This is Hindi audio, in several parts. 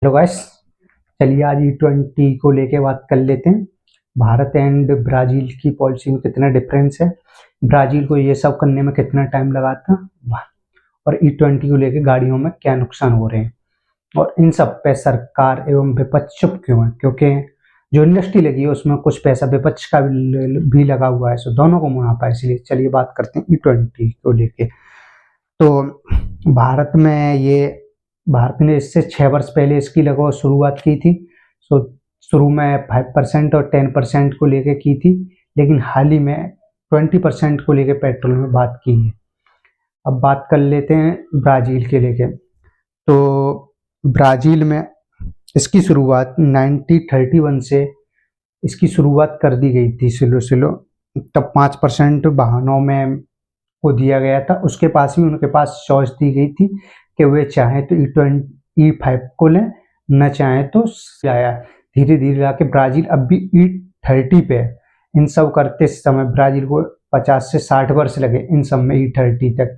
हेलो गाइस, चलिए आज E20 को लेके बात कर लेते हैं। भारत एंड ब्राज़ील की पॉलिसी में कितना डिफरेंस है, ब्राज़ील को ये सब करने में कितना टाइम लगा था और E20 को लेके गाड़ियों में क्या नुकसान हो रहे हैं और इन सब पे सरकार एवं विपक्ष चुप क्यों है, क्योंकि जो इंडस्ट्री लगी है उसमें कुछ पैसा विपक्ष का भी लगा हुआ है, सो दोनों को मुनाफा है। इसलिए चलिए बात करते हैं E20 को लेके। तो भारत ने इससे 6 वर्ष पहले इसकी लगभग शुरुआत की थी। सो शुरू में 5% और 10% को लेके की थी, लेकिन हाल ही में 20% को लेके पेट्रोल में बात की है। अब बात कर लेते हैं ब्राज़ील के लेके। तो ब्राज़ील में इसकी शुरुआत 1931 से इसकी शुरुआत कर दी गई थी स्लो। तब 5% वाहनों में को दिया गया था। उसके पास भी उनके पास चॉइस दी गई थी कि वे चाहें तो E5 को लें, न चाहें तो आया। धीरे धीरे आके ब्राज़ील अब भी E30 पे है। इन सब करते समय ब्राज़ील को 50 से 60 वर्ष लगे इन सब में E30 तक,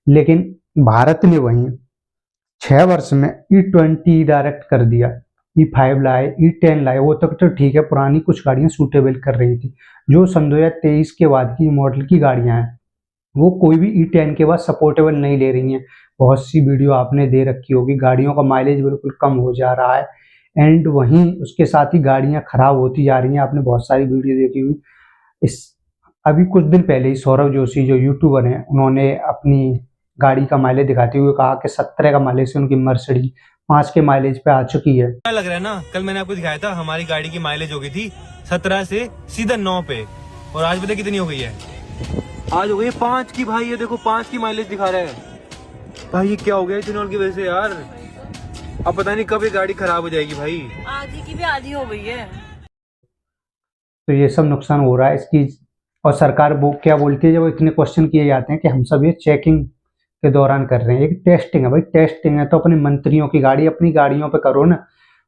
लेकिन भारत ने वहीं 6 वर्ष में E20 डायरेक्ट कर दिया। E5 लाए, E10 लाए, वो तक तो ठीक है, पुरानी कुछ गाड़ियां सूटेबल कर रही थी। जो सन 2023 के बाद की मॉडल की गाड़ियां हैं वो कोई भी E10 के बाद सपोर्टेबल नहीं ले रही हैं। बहुत सी वीडियो आपने दे रखी होगी, गाड़ियों का माइलेज बिल्कुल कम हो जा रहा है एंड वहीं उसके साथ ही गाड़ियां खराब होती जा रही हैं। आपने बहुत सारी वीडियो देखी हुई। इस अभी कुछ दिन पहले ही सौरभ जोशी जो यूट्यूबर हैं, उन्होंने अपनी गाड़ी का माइलेज दिखाते हुए कहा कि 17 का माइलेज से उनकी मर्सिडीज 5 के माइलेज पे आ चुकी है। क्या लग रहा है ना, कल मैंने आपको दिखाया था हमारी गाड़ी की माइलेज हो गई थी 17 से सीधा 9 पे, और आज पता कितनी हो गई है? आज हो गई 5 की। भाई ये देखो 5 की माइलेज दिखा रहा है। भाई ये क्या हो गया इथेनॉल की वजह से यार? अब पता नहीं कब ये गाड़ी खराब हो जाएगी भाई। आधी की भी आधी हो गई है। तो ये सब नुकसान हो रहा है इसकी। और सरकार वो क्या बोलती है जब इतने क्वेश्चन किए जाते हैं कि हम सब ये चेकिंग के दौरान कर रहे हैं, एक टेस्टिंग है। भाई टेस्टिंग है तो अपने मंत्रियों की गाड़ी अपनी गाड़ियों पे करो ना,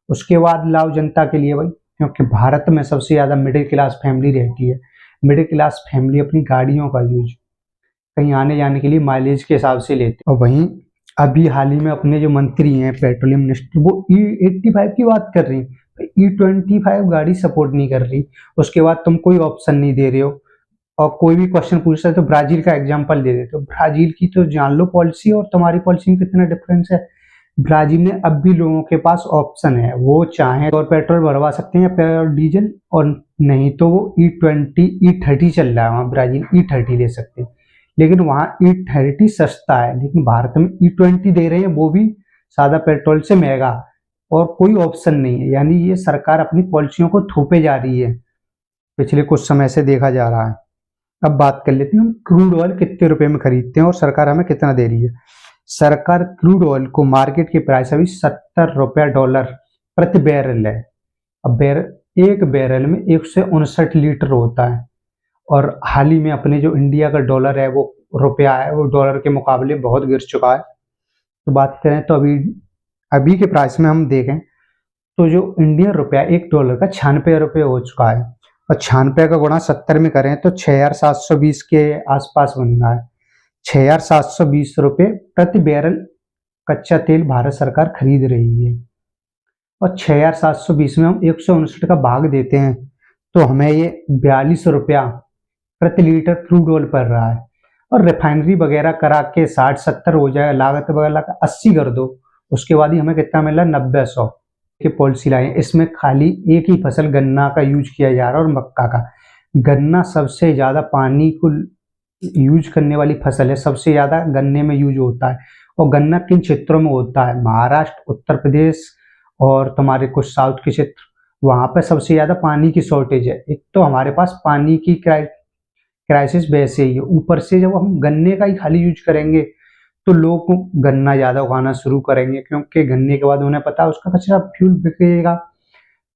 उसके बाद लाओ जनता के लिए भाई। क्योंकि भारत में सबसे ज़्यादा मिडिल क्लास फैमिली रहती है। मिडिल क्लास फैमिली अपनी गाड़ियों का यूज कहीं आने जाने के लिए माइलेज के हिसाब से लेते हैं। और वहीं अभी हाल ही में अपने जो मंत्री हैं पेट्रोलियम मिनिस्टर, वो E85 की बात कर रही है। E25 गाड़ी सपोर्ट नहीं कर रही, उसके बाद तुम कोई ऑप्शन नहीं दे रहे हो। और कोई भी क्वेश्चन पूछता है तो ब्राज़ील का एग्जांपल दे देते हो। ब्राज़ील की तो जान लो पॉलिसी और तुम्हारी पॉलिसी में कितना डिफरेंस है। ब्राज़ील में अब भी लोगों के पास ऑप्शन है, वो चाहे तो पेट्रोल भरवा सकते हैं पेट्रोल डीजल, और नहीं तो वो E30 चल रहा है वहाँ ब्राज़ील, E30 ले सकते हैं। लेकिन वहाँ E30 सस्ता है, लेकिन भारत में E20 दे रहे हैं, वो भी सादा पेट्रोल से महंगा, और कोई ऑप्शन नहीं है। यानी ये सरकार अपनी पॉलिसियों को थोपे जा रही है, पिछले कुछ समय से देखा जा रहा है। अब बात कर लेते हैं हम क्रूड ऑयल कितने रुपए में खरीदते हैं और सरकार हमें कितना दे रही है। सरकार क्रूड ऑयल को मार्केट की प्राइस अभी $70 प्रति बैरल है। अब एक बैरल में 159 लीटर होता है, और हाल ही में अपने जो इंडिया का डॉलर है, वो रुपया है, वो डॉलर के मुकाबले बहुत गिर चुका है। तो बात करें तो अभी के प्राइस में हम देखें तो जो इंडियन रुपया $1 का 96 रुपये हो चुका है, और 96 का गुणा 70 में करें तो 6,720 के आसपास बन रहा है। 6,720 रुपये प्रति बैरल कच्चा तेल भारत सरकार खरीद रही है, और 6,720 में हम 159 का भाग देते हैं तो हमें ये 42 रुपया प्रति लीटर क्रूड ऑयल पड़ रहा है। और रिफाइनरी वगैरह करा के 60-70 हो जाए, लागत वगैरह 80 कर दो, उसके बाद ही हमें कितना मिल रहा है? 90-100 की पॉलिसी लाई है। इसमें खाली एक ही फसल गन्ना का यूज किया जा रहा है और मक्का का। गन्ना सबसे ज़्यादा पानी को यूज करने वाली फसल है, सबसे ज़्यादा गन्ने में यूज होता है। और गन्ना किन क्षेत्रों में होता है? महाराष्ट्र, उत्तर प्रदेश और तुम्हारे कुछ साउथ के क्षेत्र, वहाँ पर सबसे ज़्यादा पानी की शॉर्टेज है। एक तो हमारे पास पानी की क्राइसिस वैसे ही है, ऊपर से जब हम गन्ने का ही खाली यूज करेंगे तो लोग गन्ना ज़्यादा उगाना शुरू करेंगे, क्योंकि गन्ने के बाद उन्हें पता है उसका कचरा फ्यूल बिकेगा,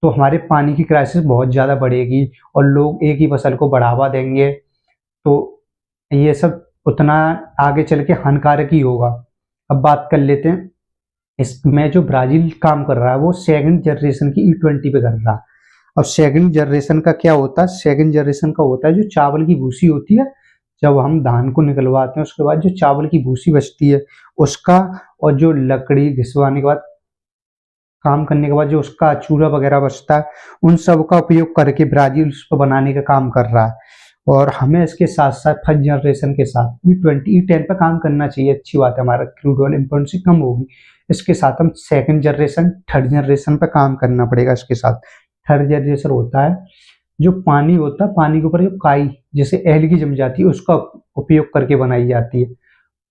तो हमारे पानी की क्राइसिस बहुत ज़्यादा बढ़ेगी और लोग एक ही फसल को बढ़ावा देंगे। तो ये सब उतना आगे चल के हानिकारक ही होगा। अब बात कर लेते हैं इसमें जो ब्राज़ील काम कर रहा है वो सेकंड जनरेशन की E20 पे कर रहा है। अब सेकंड जनरेशन का क्या होता है? सेकंड जनरेशन का होता है जो चावल की भूसी होती है, जब हम धान को निकलवाते हैं उसके बाद जो चावल की भूसी बचती है उसका, और जो लकड़ी घिसवाने के बाद काम करने के बाद जो उसका चूरा वगैरह बचता है उन सब का उपयोग करके ब्राजील उस पर बनाने का काम कर रहा है। और हमें इसके साथ साथ फर्स्ट जनरेशन के साथ E10 पर काम करना चाहिए। अच्छी बात है, हमारा क्रूड ऑयल इम्पोर्टेंसी कम होगी। इसके साथ हम सेकंड जनरेशन थर्ड जनरेशन पर काम करना पड़ेगा। इसके साथ थर्ड जनरेशन होता है जो पानी होता है, पानी के ऊपर जो काई जैसे एलगी जम जाती है उसका उपयोग करके बनाई जाती है।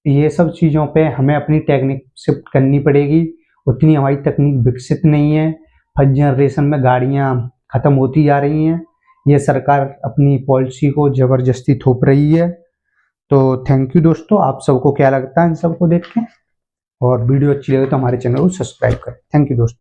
ये सब चीज़ों पे हमें अपनी टेक्निक शिफ्ट करनी पड़ेगी। उतनी हमारी तकनीक विकसित नहीं है। फर्स्ट जनरेशन में गाड़ियाँ खत्म होती जा रही हैं। ये सरकार अपनी पॉलिसी को ज़बरदस्ती थोप रही है। तो थैंक यू दोस्तों, आप सबको क्या लगता है इन सबको देख के, और वीडियो अच्छी लगे तो हमारे चैनल को सब्सक्राइब करें। थैंक यू दोस्तों।